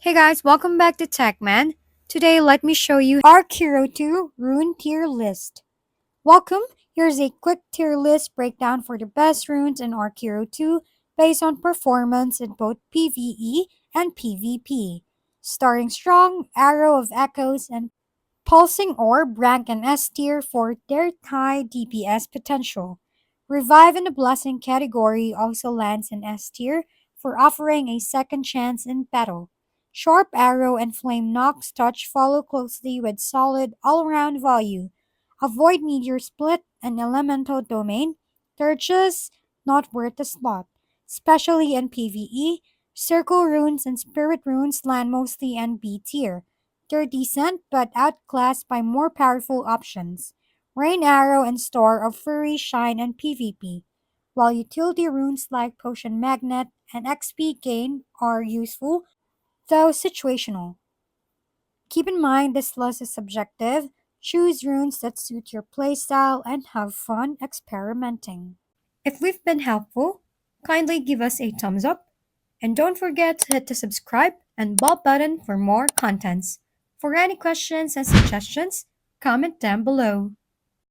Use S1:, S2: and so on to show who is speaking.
S1: Hey guys, welcome back to TechMan. Today, let me show you Archero 2 Rune tier list. Welcome, here's a quick tier list breakdown for the best runes in Archero 2 based on performance in both PvE and PvP. Starting strong, Arrow of Echoes and Pulsing Orb rank an S tier for their high DPS potential. Revive in the Blessing category also lands in S tier for offering a second chance in battle. Sharp Arrow and Flame Nox Touch follow closely with solid all-around value. Avoid Meteor Split and Elemental Domain. They're just not worth the spot. Especially in PvE, Circle Runes and Spirit Runes land mostly in B tier. They're decent, but outclassed by more powerful options. Rain Arrow and Store of Fury shine in PvP, while utility runes like Potion Magnet and XP Gain are useful, though situational. Keep in mind this list is subjective. Choose runes that suit your playstyle and have fun experimenting. If we've been helpful, kindly give us a thumbs up and don't forget to hit the subscribe and bell button for more contents. For any questions and suggestions, comment down below.